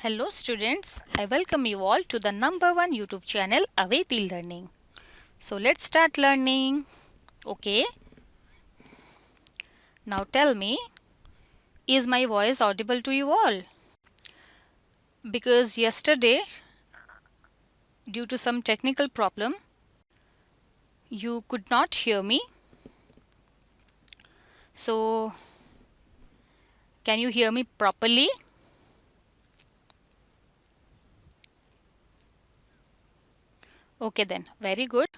Hello students, I welcome you all to the number one YouTube channel Aveti Learning. So let's start learning. Okay, now tell me, is my voice audible to you all? Because yesterday, due to some technical problem, you could not hear me. So can you hear me properly? Okay then, very good.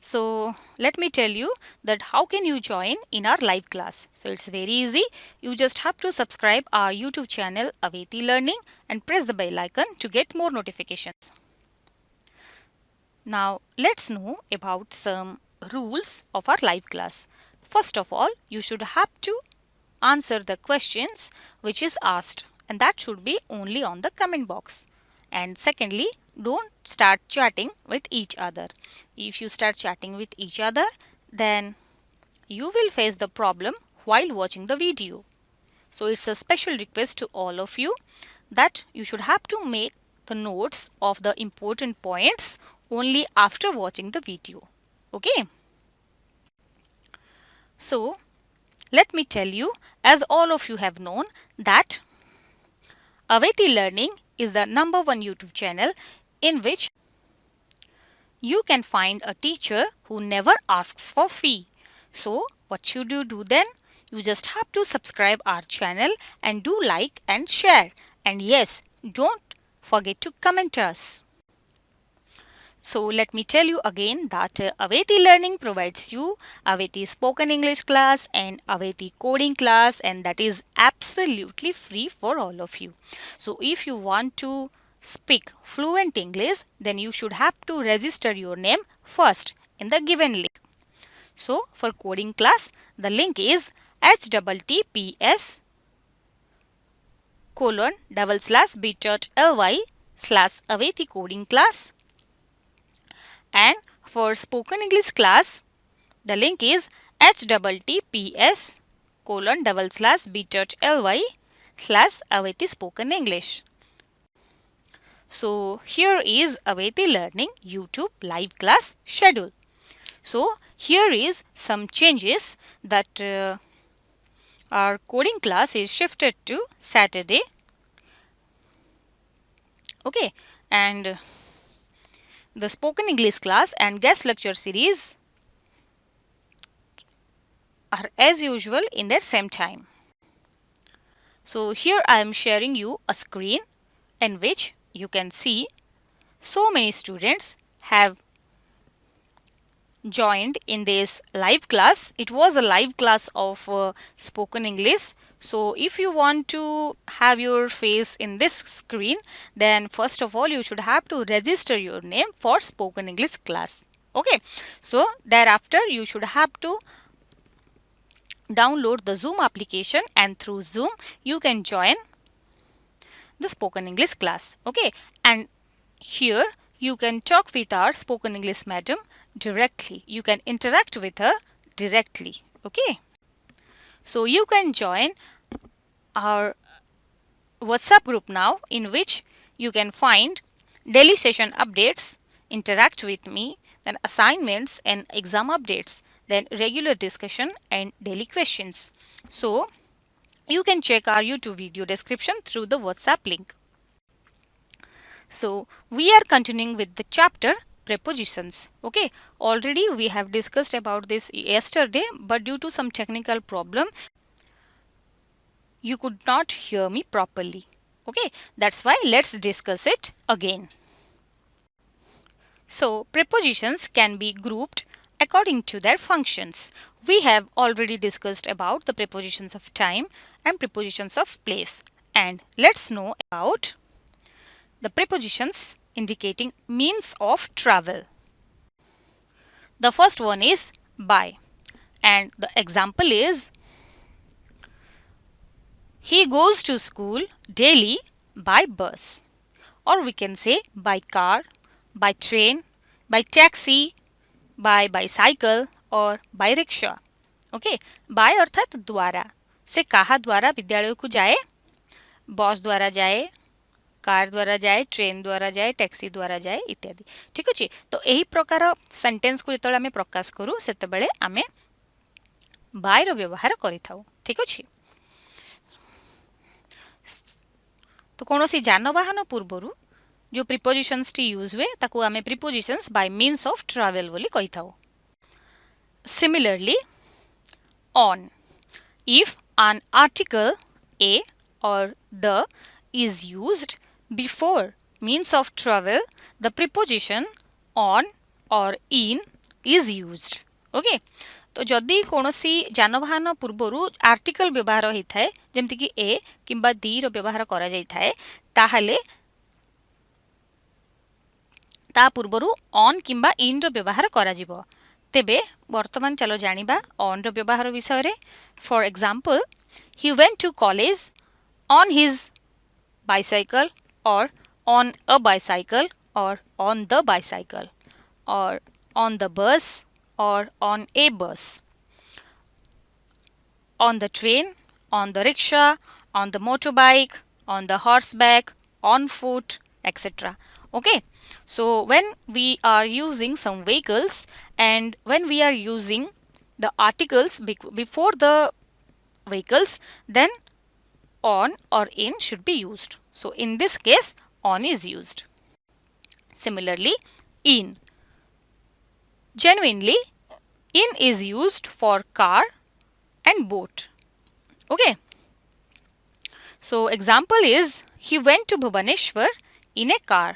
So let me tell you that how can you join in our live class. So it's very easy. You just have to subscribe our YouTube channel Aveti Learning and press the bell icon to get more notifications. Now let's know about some rules of our live class. First of all, you should have to answer the questions which is asked, and that should be only on the comment box. And secondly, don't start chatting with each other. If you start chatting with each other, then you will face the problem while watching the video. So it's a special request to all of you that you should have to make the notes of the important points only after watching the video. Okay? So let me tell you, as all of you have known, that Aveti Learning is the number one YouTube channel in which you can find a teacher who never asks for fee. So what should you do then? You just have to subscribe our channel and do like and share. And yes, don't forget to comment us. So let me tell you again that Aveti Learning provides you Aveti Spoken English class and Aveti Coding class, and that is absolutely free for all of you. So if you want to speak fluent English, then you should have to register your name first in the given link. So for coding class, the link is https://bit.ly/Aveti Coding class. And for spoken English class, the link is https://bit.ly/Aveti Spoken English. So here is Aveti Learning YouTube live class schedule. So here is some changes that our coding class is shifted to Saturday. Okay, and the spoken English class and guest lecture series are as usual in their same time. So here I am sharing you a screen in which you can see so many students have joined in this live class. It was a live class of spoken English. So if you want to have your face in this screen, then first of all you should have to register your name for spoken English class. Okay, so thereafter you should have to download the Zoom application, and through Zoom you can join the spoken English class. Okay, and here you can talk with our spoken English madam directly. You can interact with her directly. Okay, so you can join our WhatsApp group now, in which you can find daily session updates, interact with me, then assignments and exam updates, then regular discussion and daily questions. So you can check our YouTube video description through the WhatsApp link. So we are continuing with the chapter prepositions. Okay, already we have discussed about this yesterday, but due to some technical problem you could not hear me properly. Okay, that's why let's discuss it again. So prepositions can be grouped according to their functions. We have already discussed about the prepositions of time and prepositions of place, and let's know about the prepositions indicating means of travel. The first one is by, and the example is he goes to school daily by bus, or we can say by car, by train, by taxi, by bicycle or by rickshaw. Okay, by अर्थात द्वारा से कहा द्वारा विद्यालय को जाए, बस द्वारा जाए, कार द्वारा जाए, ट्रेन द्वारा जाए, टैक्सी द्वारा जाए इत्यादि। ठीक अच्छे। तो यही प्रकार सेंटेंस को जो आम प्रकाश करूँ से आम बाय रो व्यवहार करिथाउ। ठीक अच्छे। तो कौन सी जानवाहन पूर्वर जो प्रिपोजिशंस टी यूज हुए ताकू आमे prepositions by means of travel बोली कही थाउ। Similarly on, if an article a or the is used before means of travel, the preposition on or in is used. Okay. तो जदि कौनसी जानवाहन पूर्वरु आर्टिकल व्यवहार होता है जमती कि ए किंबा दी रो व्यवहार करा जाय थाए ताहले ता पूर्वरु ऑन किंबा इन रो व्यवहार करा जिवो। तेबे वर्तमान चलो जानिबा ऑन रो व्यवहार विषय रे। For example, he went to college on his bicycle or on a bicycle or on the bicycle or on the bus or on a bus, on the train, on the rickshaw, on the motorbike, on the horseback, on foot, etc. Okay, so when we are using some vehicles and when we are using the articles before the vehicles, then on or in should be used. So in this case, on is used. Similarly, in. Genuinely, in is used for car and boat. Okay. So example is, he went to Bhubaneswar in a car.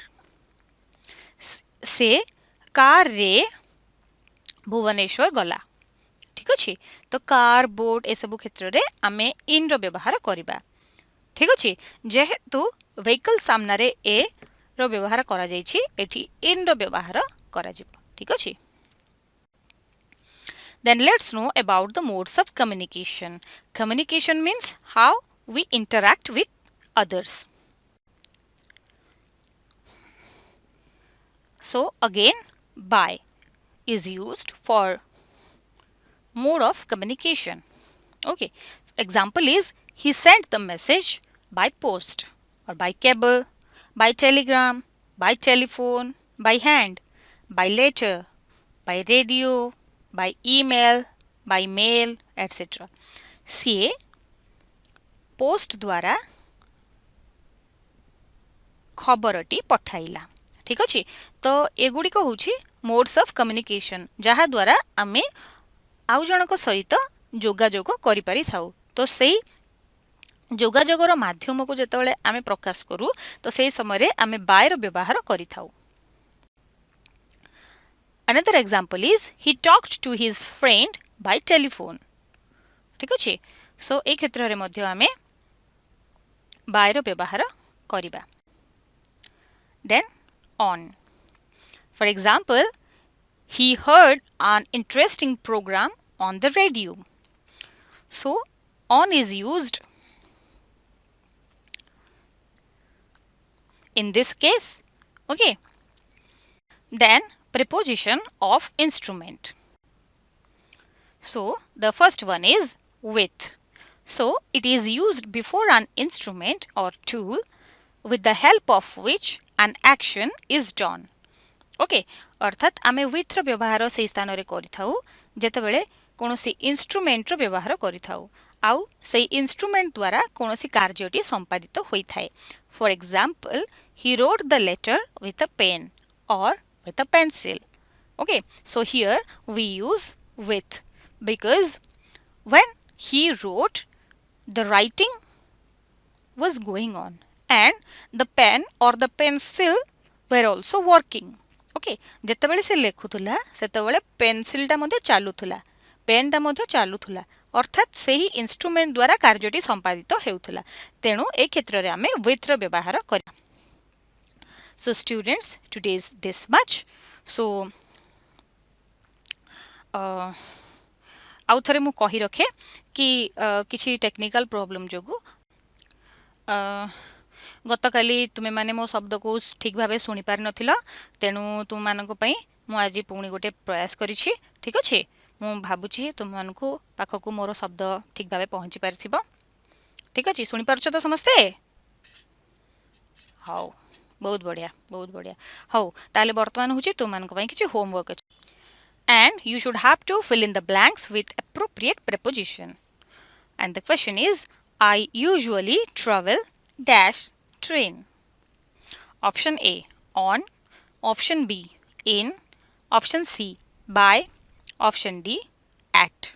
से car रे भुवनेश्वर गला। ठीक अच्छे। तो car, boat ए सब क्षेत्र रे आमे इन रो व्यवहार करिबा। ठीक अच्छे। जेहेतु व्हीकल सामना रे ए रो व्यवहार करा जायछि, एठी इन रो व्यवहार करा जिवो। ठीक अच्छे। Then let's know about the modes of communication. Communication means how we interact with others. So again, by is used for mode of communication. Okay. Example is, he sent the message by post or by cable, by telegram, by telephone, by hand, by letter, by radio, by email, by mail, etc. CA post द्वारा खबरटी पठाइला। ठीक अच्छे। तो एगुड़िक हूँ modes of communication जहा द्वारा आमे आउ जनक सहित जोगाजोग करि पारि थाउ। तो सेही जोगाजोगर माध्यम को जेतेबेले आमे प्रकाश करू तो सेही समय आमे बाय रो व्यवहार करि थाउ। Another example is, he talked to his friend by telephone. ठीक अच्छे। सो ए क्षेत्र रे मध्य आमे बाय रो व्यवहार करिबा। Then on. For example, he heard an interesting program on the radio. So on is used in this case. Okay. Then preposition of instrument. So the first one is with. So it is used before an instrument or tool with the help of which an action is done. Okay. अर्थात आमे with रो व्यवहार से स्थान रे करिथाउ जेतेबेले कोनोसी instrument रो व्यवहार करिथाउ आउ से इंस्ट्रूमेंट द्वारा कोनोसी कार्यटी संपादित होइथाय। For example, he wrote the letter with a pen or with a pencil. Okay, so here we use with because when he wrote, the writing was going on and the pen or the pencil were also working. Okay, जेतेबेले से लेखुथुला सेतेबेले pencil टा मध्ये चालुथुला, pen टा मध्ये चालुथुला, अर्थात सेही instrument द्वारा कार्यटी संपादित हेउथुला। तेणु ए क्षेत्र रे आमे with रो व्यवहार करिया। So students, today is this much. So आउ थरे मु कहि रखे कि किछि टेक्निकल प्रॉब्लम जोगु गतकाली तुमे माने मो शब्द को ठीक भाबे सुनी पार नथिला। तेणु तुम मानको पई मु आज पुणी गोटे प्रयास करिछि। ठीक अछि। मु भाबुछि तुम मानको पाखकु मोर शब्द ठीक भाबे पहुंची पारथिबो। ठीक अछि। सुनी पारछ तो समस्ते? हाउ बहुत बढ़िया बहुत बढ़िया हाउ ताले वर्तमान होची तुमनको ପାଇଁ କିଛି homework ଅଛି and you should have to fill in the blanks with appropriate preposition and the question is I usually travel dash train. Option A on, option B in, option C by, option D at.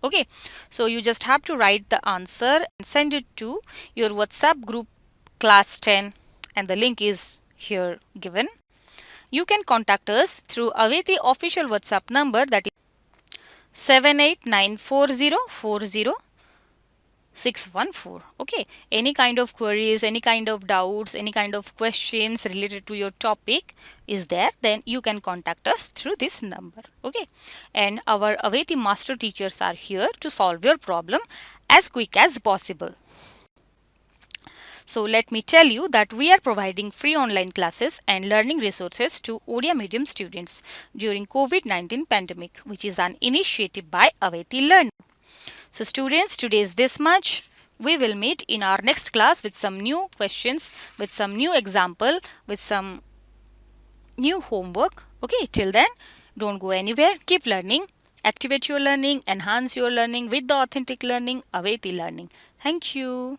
Okay, so you just have to write the answer and send it to your WhatsApp group class 10 and the link is here given. You can contact us through Aveti official WhatsApp number that is 7894040614. Okay, any kind of queries, any kind of doubts, any kind of questions related to your topic is there, then you can contact us through this number. Okay, and our Aveti master teachers are here to solve your problem as quick as possible. So let me tell you that we are providing free online classes and learning resources to Odia medium students during COVID-19 pandemic, which is an initiative by Aveti Learn. So students, today is this much. We will meet in our next class with some new questions, with some new example, with some new homework. Okay, till then, don't go anywhere. Keep learning. Activate your learning, enhance your learning with the authentic learning, Aveti Learning. Thank you.